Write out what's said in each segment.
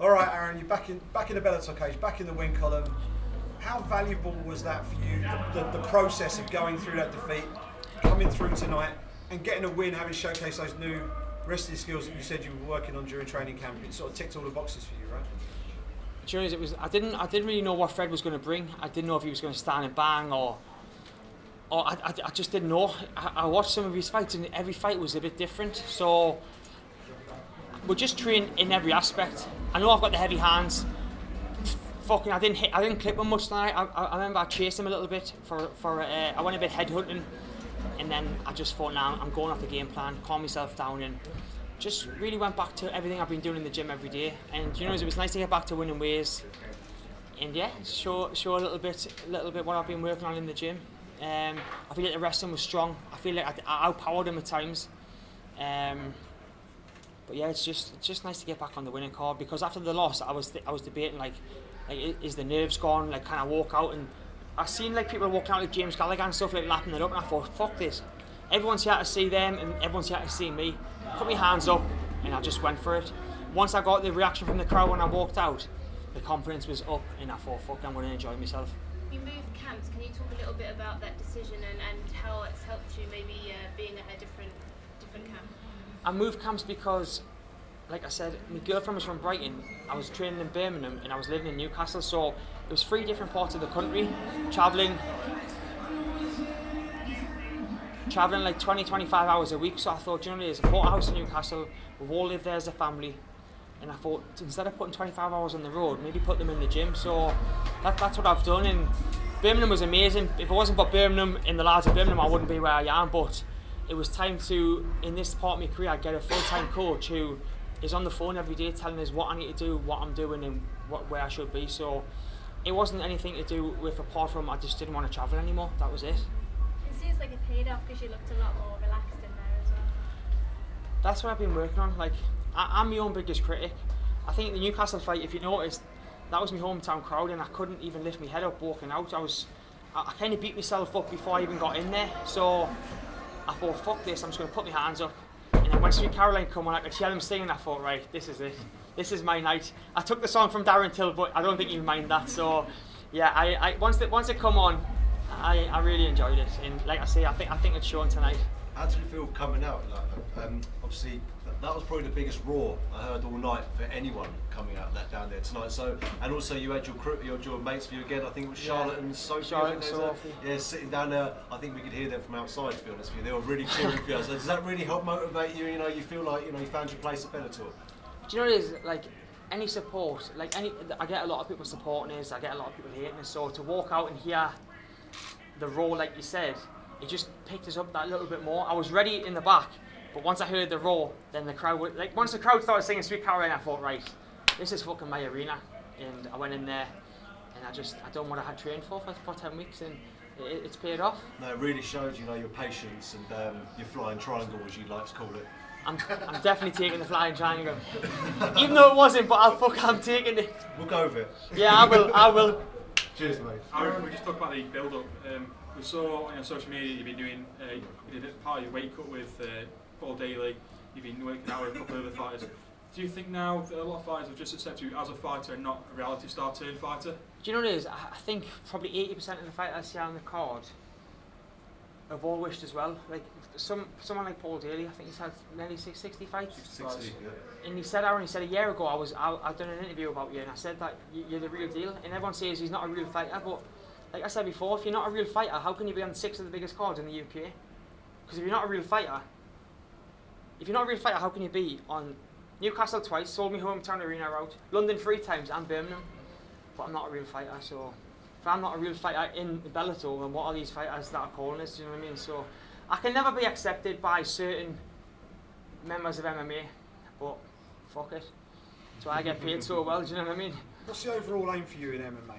All right, Aaron, you're back in the Bellator cage, back in the win column. How valuable was that for you, the process of going through that defeat, coming through tonight, and getting a win, having showcased those new wrestling skills that you said you were working on during training camp? It sort of ticked all the boxes for you, right? Do you know, I didn't really know what Fred was going to bring. I didn't know if he was going to stand and bang or I just didn't know. I watched some of his fights and every fight was a bit different. So we're just trained in every aspect. I know I've got the heavy hands. I didn't clip him much tonight. I remember I chased him a little bit I went a bit headhunting, and then I just thought, now I'm going off the game plan, calm myself down, and just really went back to everything I've been doing in the gym every day. And you know, it was nice to get back to winning ways, and yeah, show a little bit what I've been working on in the gym. I feel like the wrestling was strong. I feel like I outpowered him at times. But yeah, it's just nice to get back on the winning card, because after the loss, I was debating like is the nerves gone? Like, can I walk out? And I seen like people walking out like James Gallagher and stuff, like lapping it up, and I thought, fuck this. Everyone's here to see them, and everyone's here to see me. Put my hands up, and I just went for it. Once I got the reaction from the crowd when I walked out, the confidence was up, and I thought, fuck, I'm going to enjoy myself. You moved camps. Can you talk a little bit about that decision and how it's helped you maybe being at a different camp? I moved camps because, like I said, my girlfriend was from Brighton. I was training in Birmingham and I was living in Newcastle, so it was 3 different parts of the country, travelling like 20-25 hours a week. So I thought, you know, there's a house in Newcastle, we've all lived there as a family, and I thought, instead of putting 25 hours on the road, maybe put them in the gym. So that's what I've done, and Birmingham was amazing. If it wasn't for Birmingham and the lads of Birmingham, I wouldn't be where I am, but it was time to, in this part of my career, get a full-time coach who is on the phone every day telling us what I need to do, what I'm doing, and where I should be. So it wasn't anything to do with, apart from I just didn't want to travel anymore. That was it. It seems like it paid off because you looked a lot more relaxed in there as well. That's what I've been working on. Like, I'm my own biggest critic. I think the Newcastle fight, if you noticed, that was my hometown crowd, and I couldn't even lift my head up walking out. I kind of beat myself up before I even got in there. So I thought, fuck this, I'm just going to put my hands up. And then when Sweet Caroline come on, I could hear him singing, I thought, right, this is it. This is my night. I took the song from Darren Till, but I don't think he'd mind that. So yeah, once it come on, I really enjoyed it. And like I say, I think it's shown tonight. How did you feel coming out? Obviously, that was probably the biggest roar I heard all night for anyone coming out down there tonight. So, and also you had your mates for you again. I think it was Charlotte and Sophie. Charlotte and Sophie. Yeah, sitting down there. I think we could hear them from outside. To be honest with you, they were really cheering for you. So does that really help motivate you? You know, you feel like you found your place at Bellator. Do you know what it is? Like, any support, I get a lot of people supporting us. I get a lot of people hating us. So to walk out and hear the roar, like you said, it just picked us up that little bit more. I was ready in the back, but once I heard the roar, then the crowd would, like, once the crowd started singing Sweet Caroline, I thought, right, this is fucking my arena. And I went in there and I done what I had trained for 10 weeks, and it's paid off. No, it really showed, your patience and your flying triangle, as you like to call it. I'm definitely taking the flying triangle. Even though it wasn't, but I'm taking it. We'll go with it. Yeah, I will. Cheers, mate. I remember we just talked about the build-up. We saw on your social media you've been doing, you did part of your weight cut with Paul Daly. You've been working out with a couple of other fighters. Do you think now that a lot of fighters have just accepted you as a fighter and not a reality star turned fighter? Do you know what it is? I think probably 80% of the fighters I see on the card have all wished as well. Like someone like Paul Daly, I think he's had nearly 60 fights. 60, yeah. And he said a year ago, I'd done an interview about you, and I said that you're the real deal. And everyone says he's not a real fighter, but like I said before, if you're not a real fighter, how can you be on 6 of the biggest cards in the UK? Because if you're not a real fighter, how can you be on Newcastle twice, sold me hometown arena out, London 3 times, and Birmingham? But I'm not a real fighter, so if I'm not a real fighter in Bellator, then what are these fighters that are calling us? Do you know what I mean? So I can never be accepted by certain members of MMA, but fuck it. That's why I get paid so well. Do you know what I mean? What's the overall aim for you in MMA?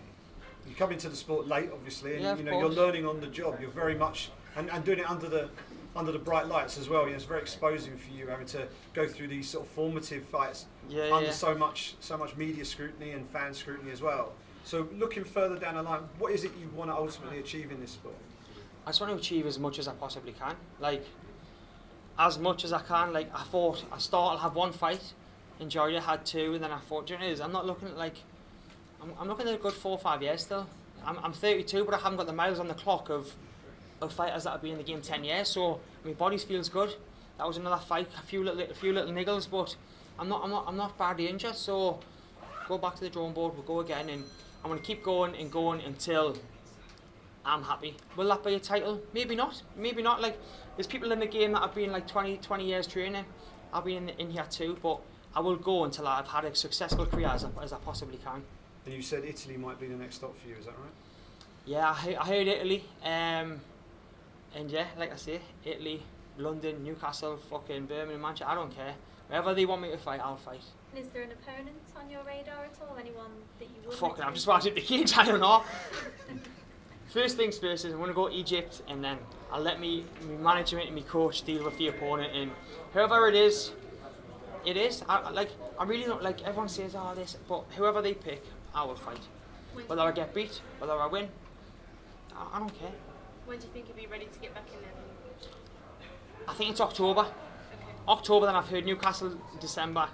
You come into the sport late, obviously, and yeah, you're learning on the job. You're very much and doing it under the bright lights as well. It's very exposing for you having to go through these sort of formative fights under so much media scrutiny and fan scrutiny as well. So looking further down the line, what is it you want to ultimately achieve in this sport? I just want to achieve as much as I possibly can. Like, as much as I can. Like, I thought I'll have one fight enjoyed it, had 2, and then I thought, do you know what it is? I'm not looking at like, I'm looking at a good 4 or 5 years still. I'm 32, but I haven't got the miles on the clock of fighters that have been in the game 10 years. So my body feels good. That was another fight, a few little niggles, but I'm not badly injured. So go back to the drawing board. We'll go again, and I'm going to keep going and going until I'm happy. Will that be a title? Maybe not. Maybe not. Like, there's people in the game that have been like 20 years training. I'll be in here too, but I will go until I've had a successful career as I possibly can. And you said Italy might be the next stop for you, is that right? Yeah, I heard Italy. And yeah, like I say, Italy, London, Newcastle, fucking Birmingham, Manchester, I don't care. Wherever they want me to fight, I'll fight. And is there an opponent on your radar at all? Anyone that you would Fucking, I'm just watching the cage, I don't know. First things first is I'm going to go to Egypt, and then I'll let me management and my coach deal with the opponent, and whoever it is, it is. I really don't, like, everyone says all this, but whoever they pick, I will fight. Whether I get beat, whether I win, I don't care. When do you think you'll be ready to get back in there? I think it's October. Okay. October, then I've heard Newcastle December.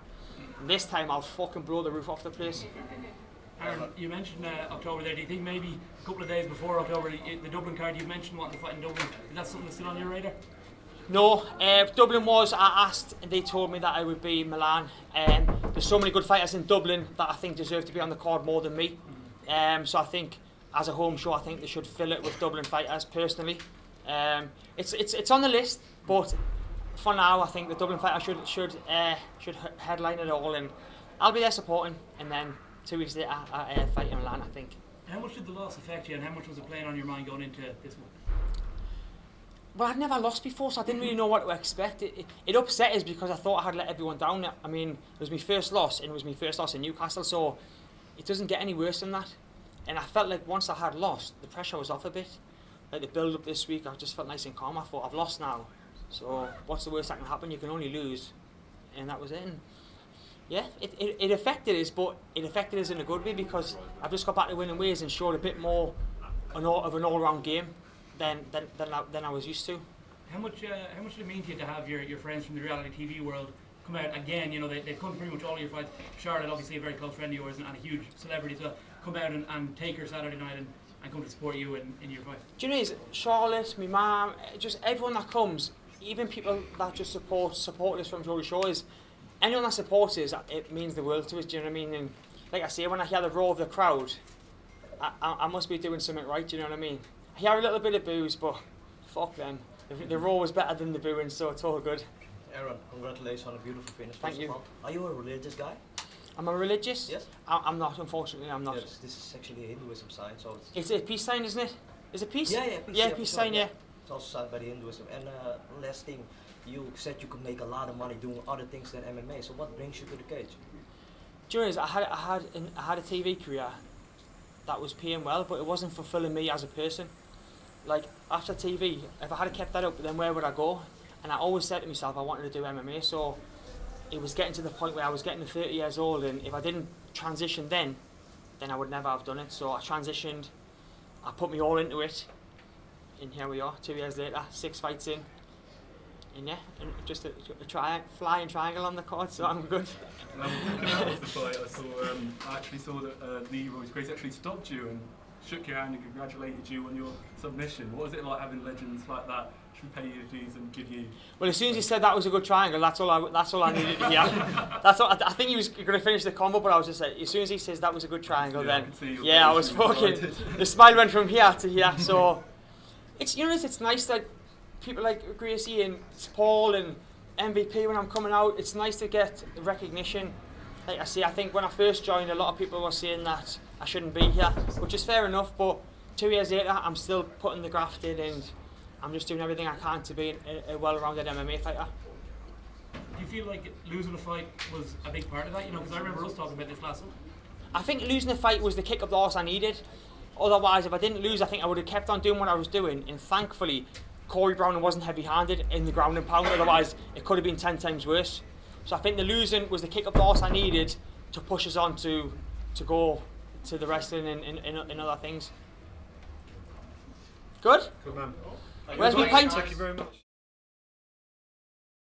This time I'll fucking blow the roof off the place. Aaron, you mentioned October there. Do you think maybe a couple of days before October, the Dublin card you mentioned wanting to fight in Dublin, is that something that's still on your radar? No, Dublin was, I asked and they told me that I would be Milan. There's so many good fighters in Dublin that I think deserve to be on the card more than me. So I think as a home show, I think they should fill it with Dublin fighters personally. It's on the list, but for now I think the Dublin fighter should headline it all, and I'll be there supporting, and then 2 weeks later I fight in Milan, I think. How much did the loss affect you, and how much was it playing on your mind going into this one? Well, I'd never lost before, so I didn't really know what to expect. It upset us because I thought I had let everyone down. I mean, it was my first loss, and it was my first loss in Newcastle, so it doesn't get any worse than that. And I felt like once I had lost, the pressure was off a bit. Like the build-up this week, I just felt nice and calm. I thought, I've lost now, so what's the worst that can happen? You can only lose, and that was it. And yeah, it affected us, but it affected us in a good way because I've just got back to winning ways and showed a bit more of an all-round game than I was used to. How much did it mean to you to have your friends from the reality TV world come out again? You know, they've come to pretty much all your fights. Charlotte, obviously a very close friend of yours and a huge celebrity, so come out and take her Saturday night and come to support you in your fight. Do you know, Charlotte, my mum, just everyone that comes, even people that just support us from Jolly Show, anyone that supports us, it means the world to us, do you know what I mean? And like I say, when I hear the roar of the crowd, I must be doing something right, do you know what I mean? I hear a little bit of boos, but fuck them. The roar was better than the booing, so it's all good. Aaron, congratulations on a beautiful finish. Thank you. Are you a religious guy? Am I religious? Yes. I'm not, unfortunately, I'm not. Yes, this is actually a Hinduism sign, so It's a peace sign, isn't it? Is it peace? Yeah, peace. Yeah, peace sign, yeah. It's also signed by the Hinduism. And last thing, you said you could make a lot of money doing other things than MMA. So what brings you to the cage? Do you know, I had a TV career that was paying well, but it wasn't fulfilling me as a person. Like, after TV, if I had kept that up, then where would I go? And I always said to myself I wanted to do MMA, so it was getting to the point where I was getting to 30 years old, and if I didn't transition then I would never have done it. So I transitioned, I put me all into it, and here we are, 2 years later, 6 fights in, and yeah, and just a flying triangle on the card, so I'm good. Looking out of the fight, I actually saw that Lee Royce Grace actually stopped you and shook your hand and congratulated you on your submission. What was it like having legends like that should pay you dues and give you? Well, as soon as he said that was a good triangle, that's all I needed to hear. I think he was going to finish the combo, but I was just like, as soon as he says that was a good triangle, then I was fucking. The smile went from here to here. So it's it's nice that people like Gracie and Paul and MVP when I'm coming out. It's nice to get recognition. Like I say, I think when I first joined, a lot of people were saying that I shouldn't be here, which is fair enough, but 2 years later I'm still putting the graft in and I'm just doing everything I can to be a well-rounded MMA fighter. Do you feel like losing a fight was a big part of that? Because I remember us talking about this last week. I think losing the fight was the kick up the arse I needed. Otherwise, if I didn't lose, I think I would have kept on doing what I was doing, and thankfully Corey Brown wasn't heavy-handed in the ground and pound, otherwise it could have been 10 times worse. So I think the losing was the kick up the arse I needed to push us on to go to the wrestling and other things. Good? Good man. Where's my pint? Thank you very much.